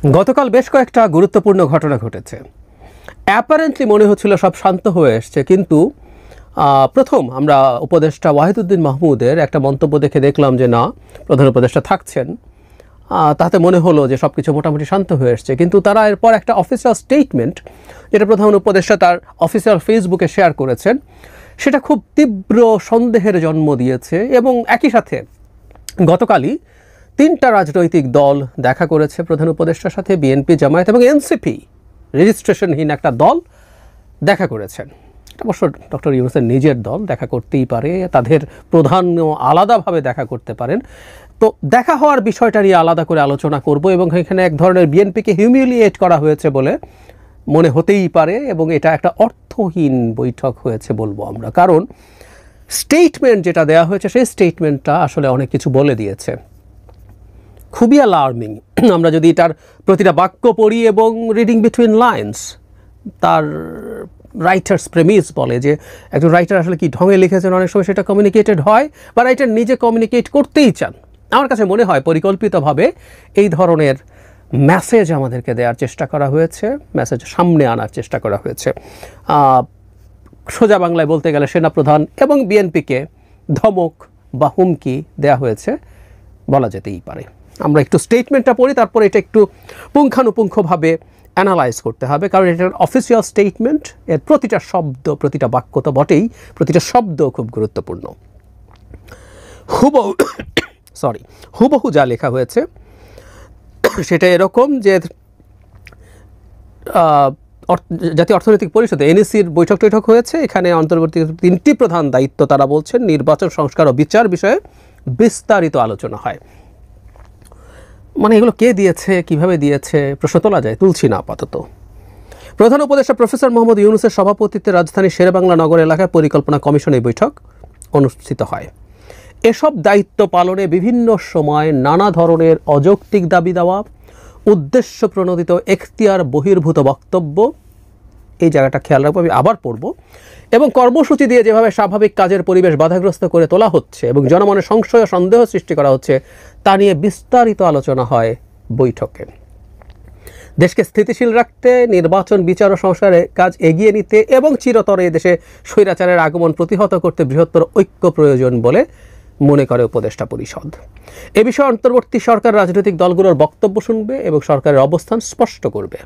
গতকাল বেশ কয়েকটা গুরুত্বপূর্ণ ঘটনা ঘটেছে। অ্যাপারেন্টলি মনে হচ্ছিল সব শান্ত হয়ে এসছে, কিন্তু প্রথম আমরা উপদেষ্টা ওয়াহিদুদ্দিন মাহমুদের একটা মন্তব্য দেখে দেখলাম যে না, প্রধান উপদেষ্টা থাকছেন। তাতে মনে হলো যে সব কিছু মোটামুটি শান্ত হয়ে এসছে, কিন্তু তারা এরপর একটা অফিসিয়াল স্টেটমেন্ট, যেটা প্রধান উপদেষ্টা তার অফিসিয়াল ফেসবুকে শেয়ার করেছেন, সেটা খুব তীব্র সন্দেহের জন্ম দিয়েছে। এবং একই সাথে গতকালই 3টা রাজনৈতিক দল দেখা করেছে প্রধান উপদেষ্টার সাথে, বিএনপি, জামায়াত এবং এনসিপি, রেজিস্ট্রেশনহীন একটা দল দেখা করেছেন। এটা অবশ্য ডক্টর ইউনূসের নিজের দল, দেখা করতেই পারে, তাদের প্রধানও আলাদাভাবে দেখা করতে পারেন। তো দেখা হওয়ার বিষয়টা নিয়ে আলাদা করে আলোচনা করব, এবং এখানে এক ধরনের বিএনপিকে হিউমিলিয়েট করা হয়েছে বলে মনে হতেই পারে, এবং এটা একটা অর্থহীন বৈঠক হয়েছে বলবো আমরা। কারণ স্টেটমেন্ট যেটা দেওয়া হয়েছে সেই স্টেটমেন্টটা আসলে অনেক কিছু বলে দিয়েছে, খুবই অ্যালার্মিং। আমরা যদি এটার প্রতিটা বাক্য পড়ি এবং রিডিং বিটুইন লাইন্স, তার রাইটার্স প্রেমিস বলে যে একজন রাইটার আসলে কি ঢঙে লিখেছেন, অনেক সময় সেটা কমিউনিকেটেড হয় বা রাইটার নিজে কমিউনিকেট করতেই চান। আমার কাছে মনে হয় পরিকল্পিতভাবে এই ধরনের মেসেজ আমাদেরকে দেওয়ার চেষ্টা করা হয়েছে, মেসেজ সামনে আনার চেষ্টা করা হয়েছে। সোজা বাংলায় বলতে গেলে সেনাপ্রধান এবং বিএনপিকে ধমক বা হুমকি দেওয়া হয়েছে বলা যেতেই পারে। আমরা একটু স্টেটমেন্টটা পড়ি, তারপরে এটা একটু পুঙ্খানুপুঙ্খভাবে অ্যানালাইজ করতে হবে, কারণ এটার অফিসিয়াল স্টেটমেন্ট, এর প্রতিটা শব্দ, প্রতিটা বাক্য তো বটেই, প্রতিটা শব্দ খুব গুরুত্বপূর্ণ। হুবহু যা লেখা হয়েছে সেটা এরকম যে জাতীয় অর্থনৈতিক পরিষদে এনইসির বৈঠক হয়েছে। এখানে অন্তর্বর্তী 3টি প্রধান দায়িত্ব তারা বলছেন, নির্বাচন, সংস্কার ও বিচার বিষয়ে বিস্তারিত আলোচনা হয়। মানে এগুলো কে দিয়েছে, কিভাবে দিয়েছে প্রশ্ন তোলা যায়, তুলছি না আপাতত। প্রধান উপদেষ্টা প্রফেসর মোহাম্মদ ইউনূসের সভাপতিত্বে রাজধানীর শেরেবাংলা নগর এলাকায় পরিকল্পনা কমিশন এই বৈঠক অনুষ্ঠিত হয়। এসব দায়িত্ব পালনে বিভিন্ন সময় নানা ধরনের অযৌক্তিক দাবি দেওয়া, উদ্দেশ্য প্রণোদিত এখতিয়ার বহির্ভূত বক্তব্য, এই জায়গাটা খেয়াল রাখবো, আমি আবার পড়ব, এবং কর্মসূচি দিয়ে যেভাবে স্বাভাবিক কাজের পরিবেশ বাধাগ্রস্ত করে তোলা হচ্ছে এবং জনমনে সংশয় ও সন্দেহ সৃষ্টি করা হচ্ছে, তা নিয়ে বিস্তারিত আলোচনা হয় বৈঠকে। দেশকে স্থিতিশীল রাখতে, নির্বাচন, বিচার ও সংস্কারের কাজ এগিয়ে নিতে এবং চিরতরে দেশে স্বৈরাচারের আগমন প্রতিহত করতে বৃহত্তর ঐক্য প্রয়োজন বলে মনে করে উপদেষ্টা পরিষদ। এ বিষয়ে অন্তর্বর্তী সরকার রাজনৈতিক দলগুলোর বক্তব্য শুনবে এবং সরকারের অবস্থান স্পষ্ট করবে।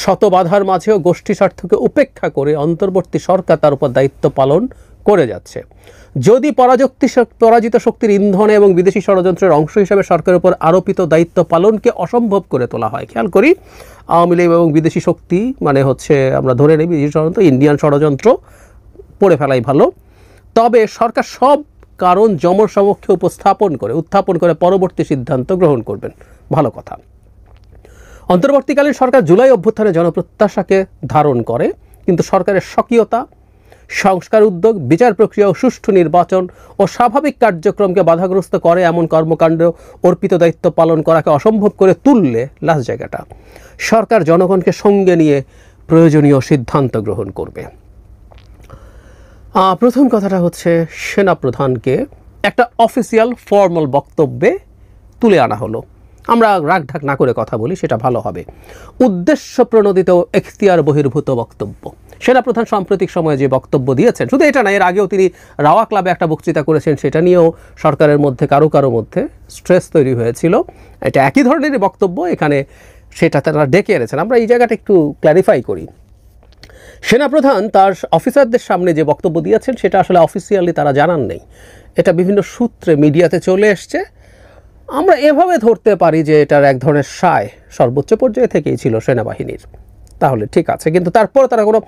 শত বাধার মাঝেও গোষ্ঠী স্বার্থকে উপেক্ষা করে অন্তর্বর্তী সরকার তার উপর দায়িত্ব পালন করে যাচ্ছে। যদি পরাজিত শক্তির ইন্ধনে এবং বিদেশি ষড়যন্ত্রের অংশ হিসেবে সরকারের উপর আরোপিত দায়িত্ব পালনকে অসম্ভব করে তোলা হয়, খেয়াল করি, আওয়ামী লীগ এবং বিদেশি শক্তি মানে হচ্ছে আমরা ধরে নেই বিদেশি ষড়যন্ত্র, ইন্ডিয়ান ষড়যন্ত্র পড়ে ফেলাই ভালো, তবে সরকার সব কারণ জনসমক্ষে উত্থাপন করে পরবর্তী সিদ্ধান্ত গ্রহণ করবেন, ভালো কথা। অন্তর্বর্তীকালীন সরকার জুলাই অভ্যুত্থানে জনপ্রত্যাশাকে ধারণ করে, কিন্তু সরকারের স্বকীয়তা, সংস্কার উদ্যোগ, বিচার প্রক্রিয়া ও সুষ্ঠু নির্বাচন ও স্বাভাবিক কার্যক্রমকে বাধাগ্রস্ত করে এমন কর্মকাণ্ড অর্পিত দায়িত্ব পালন করাকে অসম্ভব করে তুললে, লাস্ট জায়গাটা, সরকার জনগণকে সঙ্গে নিয়ে প্রয়োজনীয় সিদ্ধান্ত গ্রহণ করবে। প্রথম কথাটা হচ্ছে সেনাপ্রধানকে একটা অফিসিয়াল ফর্মাল বক্তব্যে তুলে আনা হলো। আমরা রাগঢাক না করে কথা বলি, সেটা ভালো হবে। উদ্দেশ্য প্রণোদিত এখতিয়ার বহির্ভূত বক্তব্য। সেনাপ্রধান সাম্প্রতিক সময়ে যে বক্তব্য দিয়েছেন, শুধু এটা না, এর আগেও তিনি রাওয়া ক্লাবে একটা বক্তৃতা করেছেন, সেটা নিয়েও সরকারের মধ্যে কারো মধ্যে স্ট্রেস তৈরি হয়েছিল। এটা একই ধরনেরই বক্তব্য, এখানে সেটা তারা ডেকে এনেছেন। আমরা এই জায়গাটা একটু ক্ল্যারিফাই করি। সেনাপ্রধান তার অফিসারদের সামনে যে বক্তব্য দিয়েছেন সেটা আসলে অফিসিয়ালি তারা জানান নেই, এটা বিভিন্ন সূত্রে মিডিয়াতে চলে এসছে। আমরা এভাবে ধরতে পারি যে এটার এক ধরনের সায় সর্বোচ্চ পর্যায়ে থেকেই ছিল সেনাবাহিনীর, তাহলে ঠিক আছে, কিন্তু তারপর তারা কোনো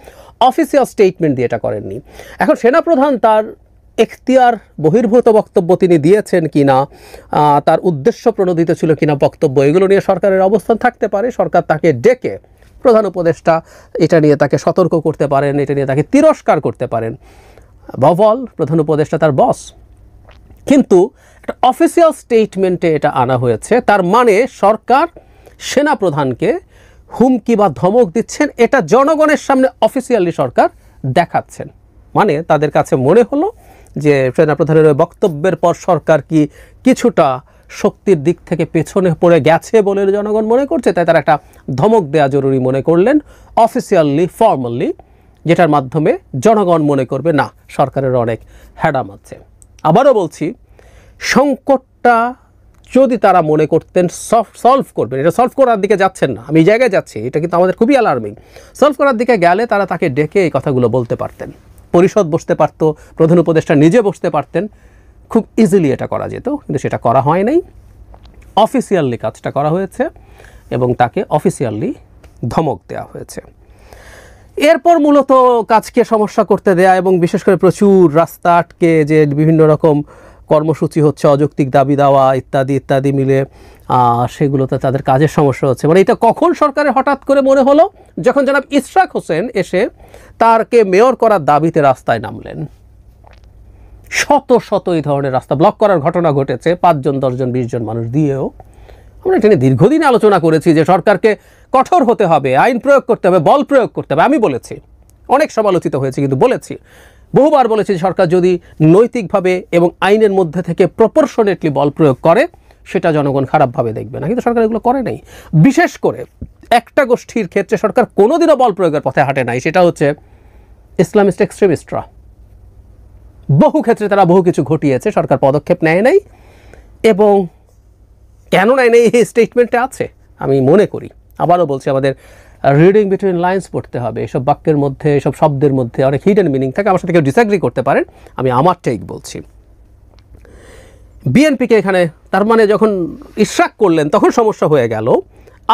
অফিসিয়াল স্টেটমেন্ট দিয়ে এটা করেননি। এখন সেনাপ্রধান তার এখতিয়ার বহির্ভূত বক্তব্য তিনি দিয়েছেন কিনা, তার উদ্দেশ্য প্রণোদিত ছিল কিনা বক্তব্য, এগুলো নিয়ে সরকারের অবস্থান থাকতে পারে। সরকার তাকে ডেকে, প্রধান উপদেষ্টা এটা নিয়ে তাকে সতর্ক করতে পারেন, এটা নিয়ে তাকে তিরস্কার করতে পারেন, বল প্রধান উপদেষ্টা তার বস। কিন্তু একটা অফিসিয়াল স্টেটমেন্টে এটা আনা হয়েছে, তার মানে সরকার সেনাপ্রধানকে হুমকি বা ধমক দিচ্ছেন, এটা জনগণের সামনে অফিসিয়ালি সরকার দেখাচ্ছেন। মানে তাদের কাছে মনে হলো যে সেনাপ্রধানের ওই বক্তব্যের পর সরকার কি কিছুটা শক্তির দিক থেকে পেছনে পড়ে গেছে বলে জনগণ মনে করছে, তাই তারা একটা ধমক দেওয়া জরুরি মনে করলেন অফিসিয়ালি, ফর্মালি, যেটার মাধ্যমে জনগণ মনে করবে না সরকারের অনেক হ্যাডাম আছে। আবারও বলছি, সংকটটা যদি তারা মনে করতেন সলভ করবেন, এটা সলভ করার দিকে যাচ্ছেন না, আমি এই জায়গায় যাচ্ছি, এটা কিন্তু আমাদের খুবই অ্যালার্মিং। সলভ করার দিকে গেলে তারা তাকে ডেকে এই কথাগুলো বলতে পারতেন, পরিষদ বসতে পারতো, প্রধান উপদেষ্টা নিজে বসতে পারতেন, খুব ইজিলি এটা করা যেত, কিন্তু সেটা করা হয় নাই। অফিসিয়ালি কাজটা করা হয়েছে এবং তাকে অফিসিয়ালি ধমক দেওয়া হয়েছে। এরপর মূলত কাজকে সমস্যা করতে দেয়া এবং বিশেষ করে প্রচুর রাস্তা আটকে যে বিভিন্ন রকম কর্মসূচি হচ্ছে, অযৌক্তিক দাবি দেওয়া ইত্যাদি ইত্যাদি মিলে সেগুলোতে তাদের কাজের সমস্যা হচ্ছে। মানে এটা কখন সরকারের হঠাৎ করে মনে হলো, যখন জনাব ইশরাক হোসেন এসে তারকে মেয়র করার দাবিতে রাস্তায় নামলেন। শত শত এই ধরনের রাস্তা ব্লক করার ঘটনা ঘটেছে, 5 জন 10 জন 20 জন মানুষ দিয়েও। আমরা এটা নিয়ে দীর্ঘদিন আলোচনা করেছি যে সরকারকে কঠোর হতে হবে, আইন প্রয়োগ করতে হবে, বল প্রয়োগ করতে হবে। আমি বলেছি, অনেক সমালোচিত হয়েছে, কিন্তু বলেছি, বহুবার বলেছি যে সরকার যদি নৈতিকভাবে এবং আইনের মধ্যে থেকে প্রপোর্শনেটলি বল প্রয়োগ করে সেটা জনগণ খারাপভাবে দেখবে না, কিন্তু সরকার এগুলো করে নাই। বিশেষ করে একটা গোষ্ঠীর ক্ষেত্রে সরকার কোনোদিনও বল প্রয়োগের পথে হাঁটে নাই, সেটা হচ্ছে ইসলামিস্ট এক্সট্রিমিস্টরা। বহু ক্ষেত্রে তারা বহু কিছু ঘটিয়েছে, সরকার পদক্ষেপ নেয় নাই, এবং কেন নেয় নাই এই স্টেটমেন্টে আছে আমি মনে করি। আবারও বলছি, আমাদের রিডিং বিটুইন লাইন্স পড়তে হবে। এসব বাক্যের মধ্যে, এসব শব্দের মধ্যে অনেক হিডেন মিনিং থাকে। আমার সাথে কেউ ডিসএগ্রি করতে পারেন, আমি আমার টেক বলছি। বিএনপিকে এখানে তার মানে যখন ইশরাক করলেন তখন সমস্যা হয়ে গেল,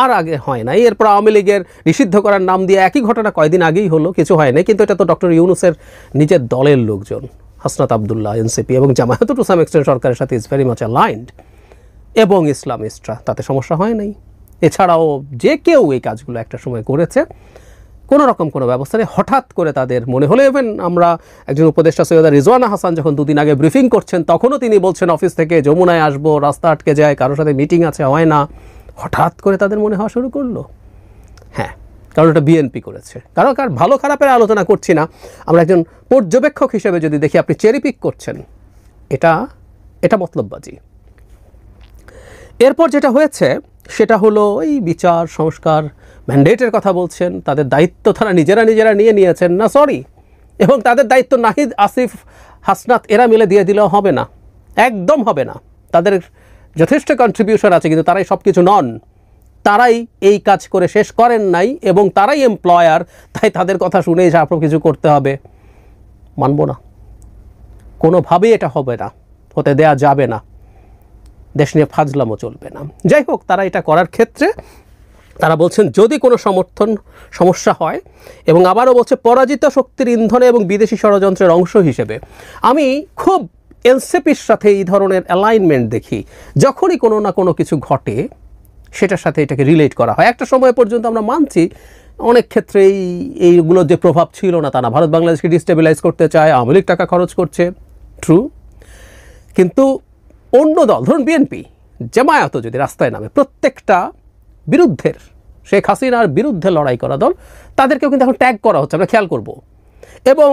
আর আগে হয় নাই। এরপর আওয়ামী লীগের নিষিদ্ধ করার নাম দিয়ে একই ঘটনা কয়দিন আগেই হলো, কিছু হয় নাই, কিন্তু এটা তো ডক্টর ইউনূসের নিজের দলের লোকজন, হাসনাত আবদুল্লাহ, এনসিপি এবং জামায়াত টু সাম এক্সটেন্ট সরকারের সাথে ইজ ভেরি মাচ অ্যালাইন্ড, এবং ইসলামিস্টরা, তাতে সমস্যা হয় নাই। এছাড়াও যে কেউ এই কাজগুলো একটা সময় করেছে, কোনো রকম কোনো ব্যবস্থা নেই। হঠাৎ করে তাদের মনে হলে, ইভেন আমরা একজন উপদেষ্টা সৈয়দা রিজওয়ানা হাসান যখন 2 দিন আগে ব্রিফিং করছেন, তখনও তিনি বলছেন অফিস থেকে যমুনায় আসবো, রাস্তা আটকে যায়, কারোর সাথে মিটিং আছে, হয় না। হঠাৎ করে তাদের মনে হওয়া শুরু করলো। হ্যাঁ, কারণ এটা বিএনপি করেছে। কারণ ভালো খারাপের আলোচনা করছি না, আমরা একজন পর্যবেক্ষক হিসেবে যদি দেখি, আপনি চেরি পিক করছেন, এটা মতলববাজি। এরপর যেটা হয়েছে সেটা হলো এই বিচার সংস্কার ম্যান্ডেটের কথা বলছেন, তাদের দায়িত্ব তারা নিজেরা নিয়ে নিয়েছেন না, সরি, এবং তাদের দায়িত্ব নাহিদ, আসিফ, হাসনাত এরা মিলে দিয়ে দিলেও হবে না, একদম হবে না। তাদের যথেষ্ট কন্ট্রিবিউশন আছে, কিন্তু তারাই সব কিছু নন, তারাই এই কাজ করে শেষ করেন নাই, এবং তারাই এমপ্লয়ার, তাই তাদের কথা শুনেই সব কিছু করতে হবে, মানব না, কোনোভাবেই এটা হবে না, হতে দেয়া যাবে না, দেশ নিয়ে ফাজলামও চলবে না। যাই হোক, তারা এটা করার ক্ষেত্রে তারা বলছেন যদি কোনো সমস্যা হয়, এবং আবারও বলছে পরাজিত শক্তির ইন্ধনে এবং বিদেশি ষড়যন্ত্রের অংশ হিসেবে। আমি খুব এনসিপির সাথে এই ধরনের অ্যালাইনমেন্ট দেখি, যখনই কোনো না কোনো কিছু ঘটে সেটার সাথে এটাকে রিলেট করা হয়। একটা সময় পর্যন্ত আমরা মানছি অনেক ক্ষেত্রেই এইগুলোর যে প্রভাব ছিল না তা না, ভারত বাংলাদেশকে ডিস্টেবিলাইজ করতে চায়, আওয়ামী লীগ টাকা খরচ করছে, ট্রু, কিন্তু অন্য দল, ধরুন বিএনপি, জামায়াতও যদি রাস্তায় নামে, প্রত্যেকটা বিরুদ্ধের, শেখ হাসিনার বিরুদ্ধে লড়াই করা দল, তাদেরকেও কিন্তু এখন ট্যাগ করা হচ্ছে, আমরা খেয়াল করব। এবং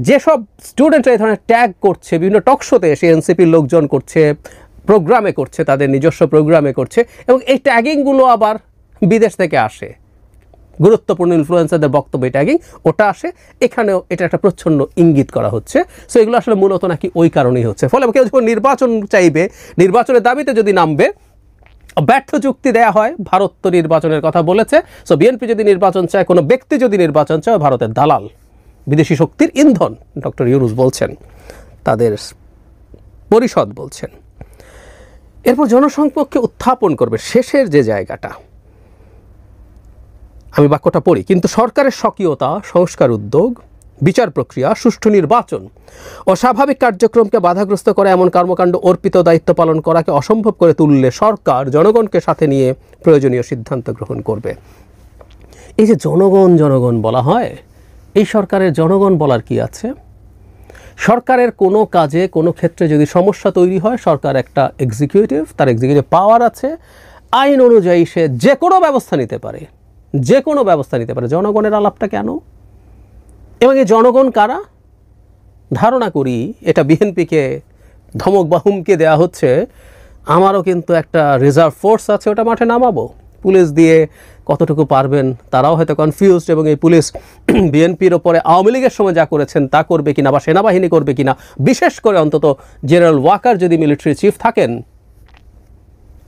যেসব স্টুডেন্টরা এই ধরনের ট্যাগ করছে, বিভিন্ন টকশোতে এসে এনসিপির লোকজন করছে, প্রোগ্রামে করছে, তাদের নিজস্ব প্রোগ্রামে করছে, এবং এই ট্যাগিংগুলো আবার বিদেশ থেকে আসে, গুরুত্বপূর্ণ ইনফ্লুয়েন্সারদের বক্তব্য ট্যাগিং ওটা আসে, এখানেও এটা একটা প্রচ্ছন্ন ইঙ্গিত করা হচ্ছে। সো এগুলো আসলে মূলত নাকি ওই কারণেই হচ্ছে। ফলে কেউ যখন নির্বাচন চাইবে, নির্বাচনের দাবিতে যদি নামবে, ব্যর্থ যুক্তি দেয়া হয়, ভারত তো নির্বাচনের কথা বলেছে, সো বিএনপি যদি নির্বাচন চায়, কোনো ব্যক্তি যদি নির্বাচন চায়, ভারতের দালাল, বিদেশি শক্তির ইন্ধন, ডক্টর ইউনূস বলছেন, তাদের পরিষদ বলছেন। এরপর জনসংপর্কে উত্থাপন করবে শেষের যে জায়গাটা, আমি বাক্যটা পড়ি, কিন্তু সরকারের স্বকীয়তা, সংস্কার উদ্যোগ, বিচার প্রক্রিয়া, সুষ্ঠু নির্বাচন ও স্বাভাবিক কার্যক্রমকে বাধাগ্রস্ত করে এমন কর্মকাণ্ড অর্পিত দায়িত্ব পালন করাকে অসম্ভব করে তুললে সরকার জনগণকে সাথে নিয়ে প্রয়োজনীয় সিদ্ধান্ত গ্রহণ করবে। এই যে জনগণ বলা হয়, এই সরকারের জনগণ বলার কি আছে? সরকারের কোনো কাজে, কোনো ক্ষেত্রে যদি সমস্যা তৈরি হয়, সরকার একটা এক্সিকিউটিভ, তার এক্সিকিউটিভ পাওয়ার আছে, আইন অনুযায়ী সে যে কোনো ব্যবস্থা নিতে পারে, যে কোনো ব্যবস্থা নিতে পারে। জনগণের আলাপটা কেন? এবং এই জনগণ কারা? ধারণা করি এটা বিএনপিকে ধমক বা হুমকি দেওয়া হচ্ছে, আমারও কিন্তু একটা রিজার্ভ ফোর্স আছে, ওটা মাঠে নামাবো। পুলিশ দিয়ে কতটুকু পারবেন তারাও হয়তো কনফিউজড, এবং এই পুলিশ বিএনপির ওপরে আওয়ামী লীগের সময় যা করেছেন তা করবে কিনা, বা সেনাবাহিনী করবে কিনা, বিশেষ করে অন্তত জেনারেল ওয়াকার যদি মিলিটারি চিফ থাকেন,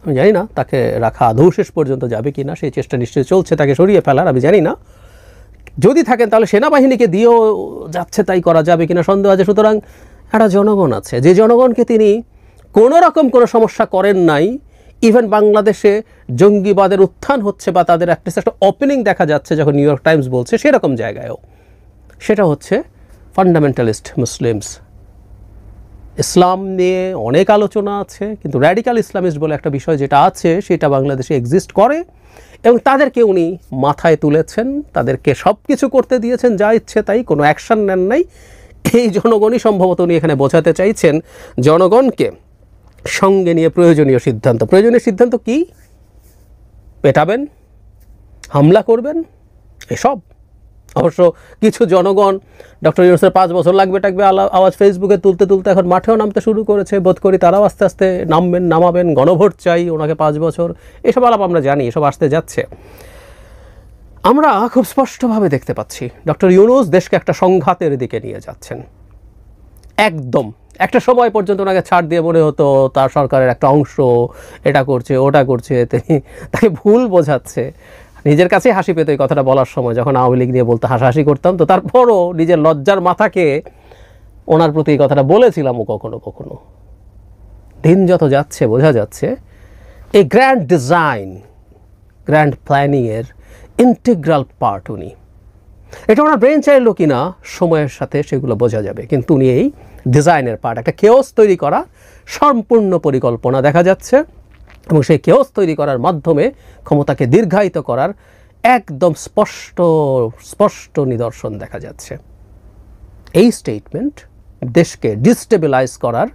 আমি জানি না তাকে রাখা আদৌ শেষ পর্যন্ত যাবে কিনা, সেই চেষ্টা নিশ্চয়ই চলছে তাকে সরিয়ে ফেলার, আমি জানি না। যদি থাকেন তাহলে সেনাবাহিনীকে দিয়েও যাচ্ছে তাই করা যাবে কিনা সন্দেহ আছে। সুতরাং একটা জনগণ আছে, যে জনগণকে তিনি কোনো রকম কোনো সমস্যা করেন নাই। ইভেন বাংলাদেশে জঙ্গিবাদের উত্থান হচ্ছে বা তাদের একটা ওপেনিং দেখা যাচ্ছে যখন নিউ ইয়র্ক টাইমস বলছে, সেরকম জায়গায়ও সেটা হচ্ছে ফান্ডামেন্টালিস্ট মুসলিমস। ইসলাম নিয়ে অনেক আলোচনা আছে, কিন্তু র্যাডিক্যাল ইসলামিস্ট বলে একটা বিষয় যেটা আছে সেটা বাংলাদেশে এক্সিস্ট করে, এবং তাদেরকে উনি মাথায় তুলেছেন, তাদেরকে সব কিছু করতে দিয়েছেন যা ইচ্ছে তাই, কোনো অ্যাকশন নেন নাই। এই জনগণই সম্ভবত উনি এখানে বোঝাতে চাইছেন জনগণকে সঙ্গে নিয়ে প্রয়োজনীয় সিদ্ধান্ত কি? পেটাবেন, হামলা করবেন, এসব। অবশ্য কিছু জনগণ ডক্টর ইউনূসের 5 বছর লাগবে আওয়াজ ফেসবুকে তুলতে তুলতে এখন মাঠেও নামতে শুরু করেছে। বোধ করি তারাও আস্তে আস্তে নামাবেন, গণভোট চাই, ওনাকে 5 বছর, এসব আলাপ আমরা জানি, এসব আসতে যাচ্ছে। আমরা খুব স্পষ্টভাবে দেখতে পাচ্ছি ডক্টর ইউনূস দেশকে একটা সংঘাতের দিকে নিয়ে যাচ্ছেন। একদম একটা সময় পর্যন্ত ওনাকে ছাড় দিয়ে মনে হতো তার সরকারের একটা অংশ এটা করছে ওটা করছে, তিনি তাকে ভুল বোঝাচ্ছে। নিজের কাছে হাসি পেত এই কথাটা বলার সময়, যখন আওয়ামী লীগ নিয়ে বলতে হাসাহাসি করতাম, তো তারপরও নিজের লজ্জার মাথাকে ওনার প্রতি এই কথাটা বলেছিলামও কখনো কখনো। দিন যত যাচ্ছে বোঝা যাচ্ছে এই গ্র্যান্ড ডিজাইন, গ্র্যান্ড প্ল্যানিংয়ের ইন্টিগ্রাল পার্ট উনি। এটা ওনার ব্রেন চাইলো কিনা সময়ের সাথে সেগুলো বোঝা যাবে, কিন্তু উনি এই ডিজাইনের পার্ট, একটা কেওস তৈরি করা সম্পূর্ণ পরিকল্পনা দেখা যাচ্ছে, এবং সেই কেওস তৈরি করার মাধ্যমে ক্ষমতাকে দীর্ঘায়িত করার একদম স্পষ্ট নিদর্শন দেখা যাচ্ছে। এই স্টেটমেন্ট দেশকে ডিস্টেবিলাইজ করার